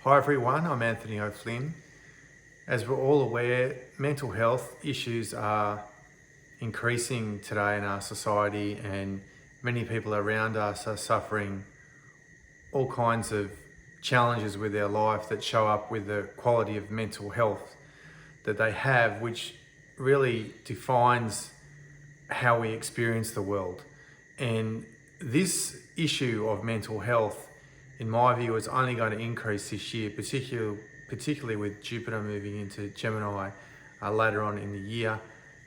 Hi everyone, I'm Anthony O'Flynn. As we're all aware, mental health issues are increasing today in our society, and many people around us are suffering all kinds of challenges with their life that show up with the quality of mental health that they have, which really defines how we experience the world. And this issue of mental health, in my view, is only going to increase this year, particularly with Jupiter moving into Gemini later on in the year.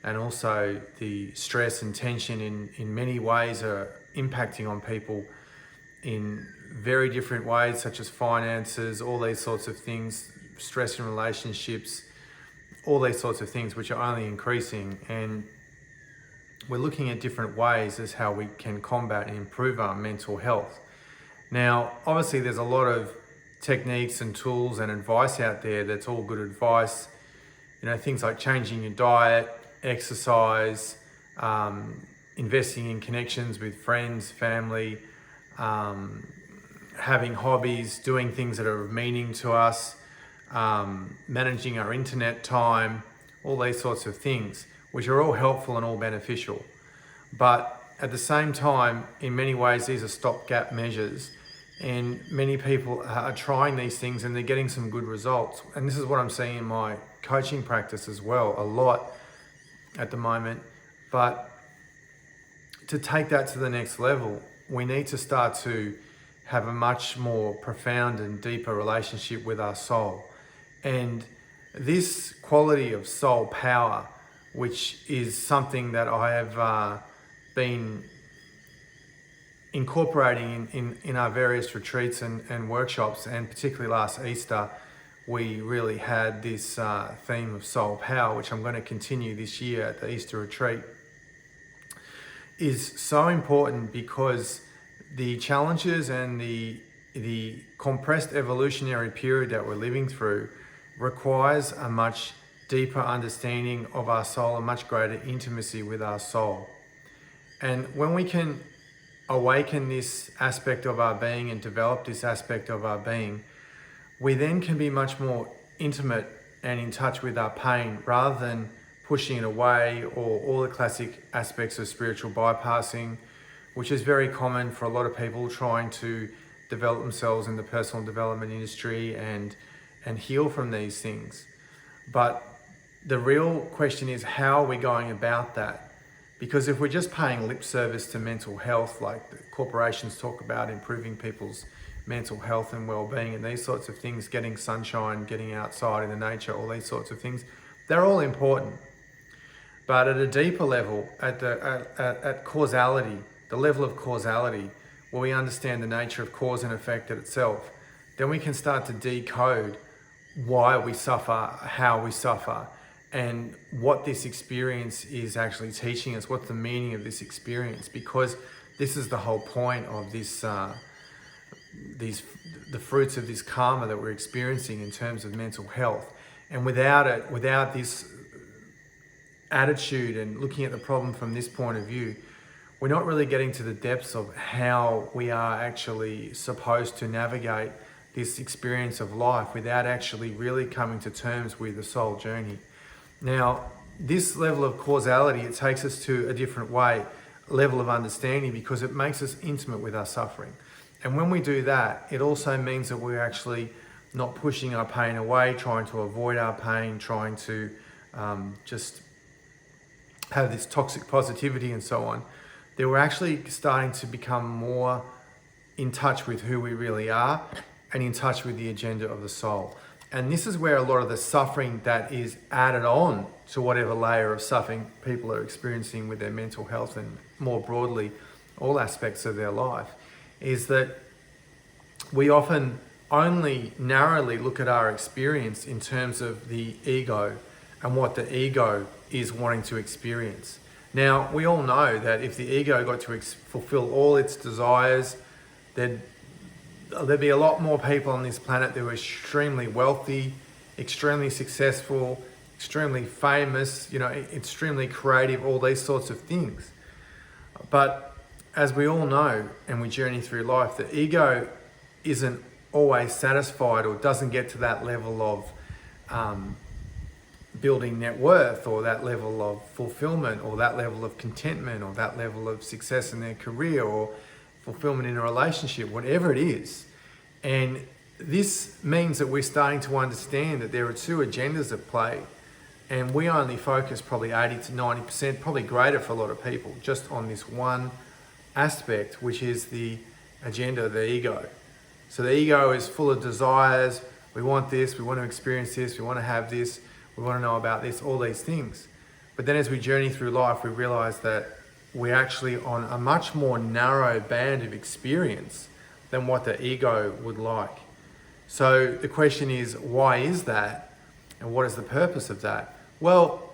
And also the stress and tension in many ways are impacting on people in very different ways, such as finances, all these sorts of things, stress in relationships, all these sorts of things, which are only increasing. And we're looking at different ways as how we can combat and improve our mental health. Now, obviously there's a lot of techniques and tools and advice out there that's all good advice. You know, things like changing your diet, exercise, investing in connections with friends, family, having hobbies, doing things that are of meaning to us, managing our internet time, all these sorts of things, which are all helpful and all beneficial. But at the same time, in many ways, these are stopgap measures, and many people are trying these things and they're getting some good results. And this is what I'm seeing in my coaching practice as well, a lot at the moment. But to take that to the next level, we need to start to have a much more profound and deeper relationship with our soul. And this quality of soul power, which is something that I have been incorporating in our various retreats and workshops, and particularly last Easter, we really had this theme of soul power, which I'm going to continue this year at the Easter retreat, is so important because the challenges and the compressed evolutionary period that we're living through requires a much deeper understanding of our soul, a much greater intimacy with our soul. And when we can awaken this aspect of our being and develop this aspect of our being, we then can be much more intimate and in touch with our pain rather than pushing it away, or all the classic aspects of spiritual bypassing, which is very common for a lot of people trying to develop themselves in the personal development industry and heal from these things. But the real question is, how are we going about that? Because if we're just paying lip service to mental health, like the corporations talk about improving people's mental health and well-being and these sorts of things, getting sunshine, getting outside in the nature, all these sorts of things, they're all important. But at a deeper level, at causality, the level of causality, where we understand the nature of cause and effect itself, then we can start to decode why we suffer, how we suffer, and what this experience is actually teaching us, what's the meaning of this experience, because this is the whole point of this, the fruits of this karma that we're experiencing in terms of mental health. And without it, without this attitude and looking at the problem from this point of view, we're not really getting to the depths of how we are actually supposed to navigate this experience of life without actually really coming to terms with the soul journey. Now, this level of causality, it takes us to a different level of understanding, because it makes us intimate with our suffering. And when we do that, it also means that we're actually not pushing our pain away, trying to avoid our pain, trying to just have this toxic positivity and so on. That we're actually starting to become more in touch with who we really are and in touch with the agenda of the soul. And this is where a lot of the suffering that is added on to whatever layer of suffering people are experiencing with their mental health and more broadly, all aspects of their life, is that we often only narrowly look at our experience in terms of the ego and what the ego is wanting to experience. Now, we all know that if the ego got to fulfill all its desires, there'd be a lot more people on this planet that were extremely wealthy, extremely successful, extremely famous, extremely creative, all these sorts of things. But as we all know, and we journey through life, the ego isn't always satisfied or doesn't get to that level of building net worth, or that level of fulfillment, or that level of contentment, or that level of success in their career, or fulfillment in a relationship, whatever it is. And this means that we're starting to understand that there are two agendas at play, and we only focus probably 80 to 90%, probably greater for a lot of people, just on this one aspect, which is the agenda of the ego. So the ego is full of desires. We want this, we want to experience this, we want to have this, we want to know about this, all these things. But then as we journey through life, we realize that we're actually on a much more narrow band of experience than what the ego would like. So the question is, why is that? And what is the purpose of that? Well,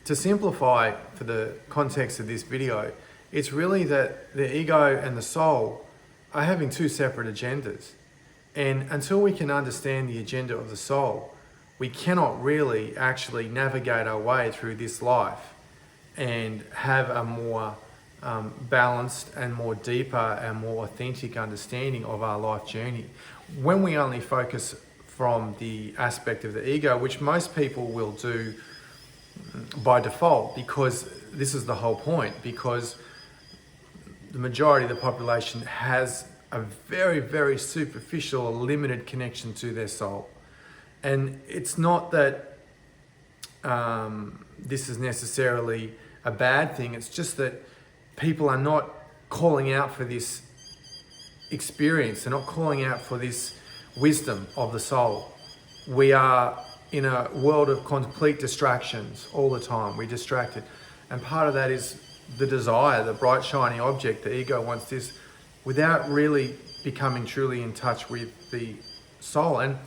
to simplify for the context of this video, it's really that the ego and the soul are having two separate agendas. And until we can understand the agenda of the soul, we cannot really actually navigate our way through this life and have a more balanced and more deeper and more authentic understanding of our life journey. When we only focus from the aspect of the ego, which most people will do by default, because this is the whole point, because the majority of the population has a very, very superficial, limited connection to their soul. And it's not that this is necessarily a bad thing, it's just that people are not calling out for this experience, they're not calling out for this wisdom of the soul. We are in a world of complete distractions all the time, we're distracted. And part of that is the desire, the bright shiny object, the ego wants this, without really becoming truly in touch with the soul. And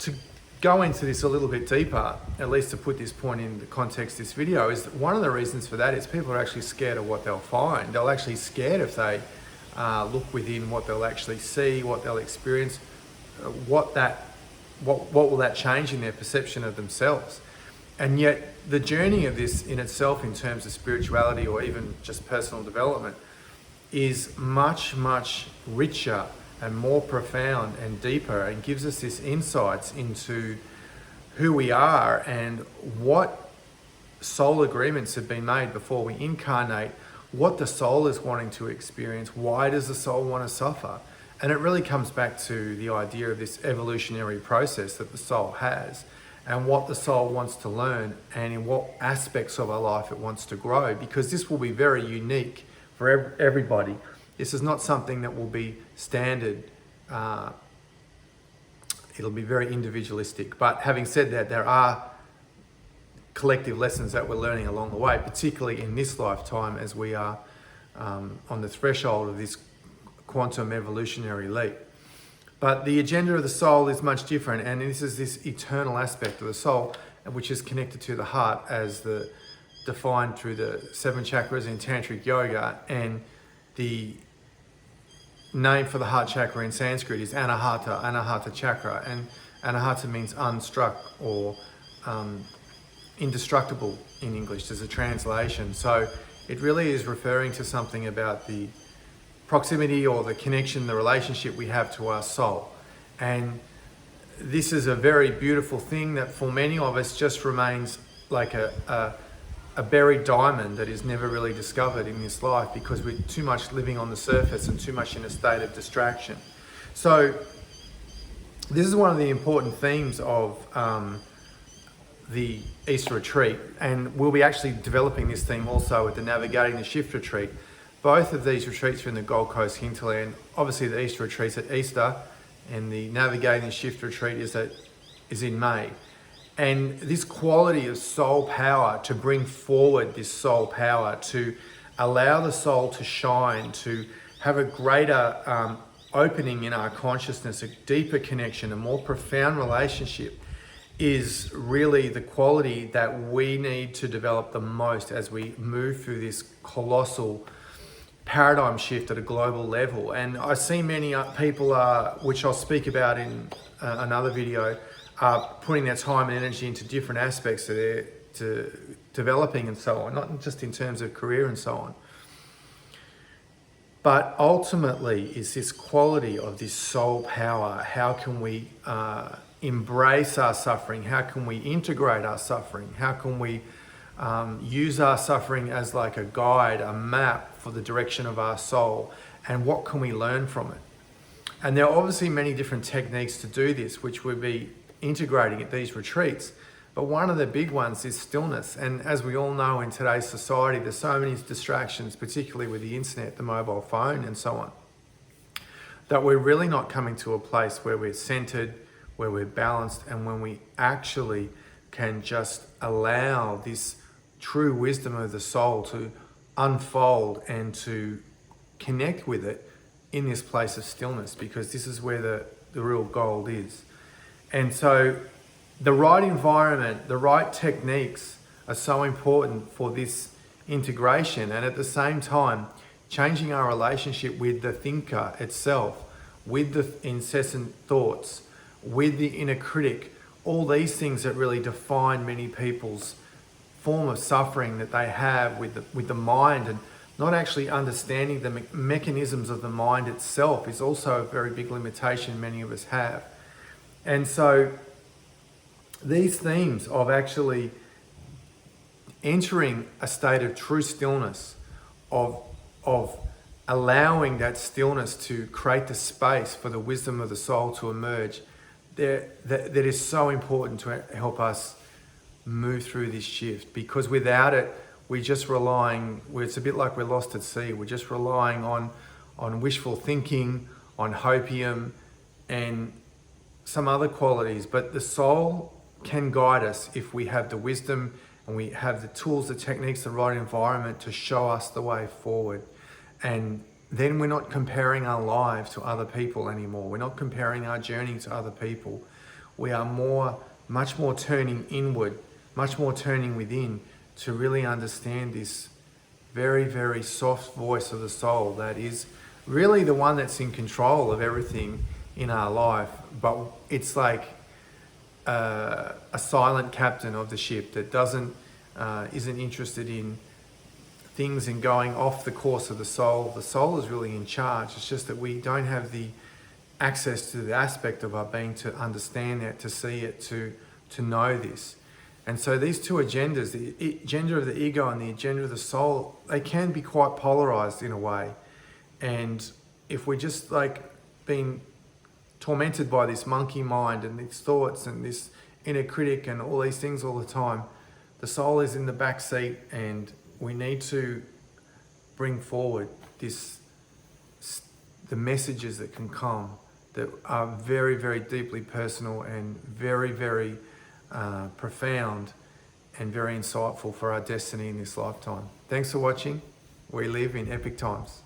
to go into this a little bit deeper, at least to put this point in the context of this video, is that one of the reasons for that is people are actually scared of what they'll find. They're actually scared if they look within, what they'll actually see, what they'll experience, what will that change in their perception of themselves. And yet the journey of this in itself, in terms of spirituality or even just personal development, is much, much richer and more profound and deeper, and gives us this insights into who we are and what soul agreements have been made before we incarnate, what the soul is wanting to experience, why does the soul want to suffer. And it really comes back to the idea of this evolutionary process that the soul has, and what the soul wants to learn, and in what aspects of our life it wants to grow, because this will be very unique for everybody. This is not something that will be standard. It'll be very individualistic. But having said that, there are collective lessons that we're learning along the way, particularly in this lifetime, as we are on the threshold of this quantum evolutionary leap. But the agenda of the soul is much different, and this is this eternal aspect of the soul, which is connected to the heart as defined through the 7 chakras in Tantric Yoga. And the name for the heart chakra in Sanskrit is Anahata chakra, and Anahata means unstruck, or indestructible in English. There's a translation. So it really is referring to something about the proximity or the connection, the relationship we have to our soul. And this is a very beautiful thing that for many of us just remains like a buried diamond that is never really discovered in this life, because we're too much living on the surface and too much in a state of distraction. So this is one of the important themes of the Easter retreat, and we'll be actually developing this theme also with the Navigating the Shift retreat. Both of these retreats are in the Gold Coast Hinterland. Obviously the Easter retreat's at Easter, and the Navigating the Shift retreat is in May. And this quality of soul power, to bring forward this soul power, to allow the soul to shine, to have a greater opening in our consciousness, a deeper connection, a more profound relationship, is really the quality that we need to develop the most as we move through this colossal paradigm shift at a global level. And I see many people, which I'll speak about in another video, are putting their time and energy into different aspects of developing and so on, not just in terms of career and so on. But ultimately, is this quality of this soul power. How can we embrace our suffering? How can we integrate our suffering? How can we use our suffering as like a guide, a map for the direction of our soul? And what can we learn from it? And there are obviously many different techniques to do this, which we'll be integrating at these retreats. But one of the big ones is stillness. And as we all know in today's society, there's so many distractions, particularly with the internet, the mobile phone and so on, that we're really not coming to a place where we're centered, where we're balanced, and when we actually can just allow this true wisdom of the soul to unfold and to connect with it in this place of stillness, because this is where the real gold is. And so the right environment, the right techniques are so important for this integration, and at the same time changing our relationship with the thinker itself, with the incessant thoughts, with the inner critic, all these things that really define many people's form of suffering that they have with the mind, and not actually understanding the mechanisms of the mind itself is also a very big limitation many of us have. And so these themes of actually entering a state of true stillness, of allowing that stillness to create the space for the wisdom of the soul to emerge, that is so important to help us move through this shift. Because without it, we're just relying, it's a bit like we're lost at sea. We're just relying on wishful thinking, on hopium, and some other qualities. But the soul can guide us if we have the wisdom and we have the tools, the techniques, the right environment to show us the way forward. And then we're not comparing our lives to other people anymore. We're not comparing our journey to other people. We are much more turning inward, much more turning within, to really understand this very, very soft voice of the soul that is really the one that's in control of everything in our life. But it's like a silent captain of the ship that isn't interested in things and going off the course of the soul. The soul is really in charge. It's just that we don't have the access to the aspect of our being to understand that, to see it, to know this. And so these two agendas, the agenda of the ego and the agenda of the soul, they can be quite polarized in a way. And if we're just like being tormented by this monkey mind and these thoughts and this inner critic and all these things all the time, the soul is in the back seat, and we need to bring forward the messages that can come that are very, very deeply personal and very, very profound and very insightful for our destiny in this lifetime. Thanks for watching. We live in epic times.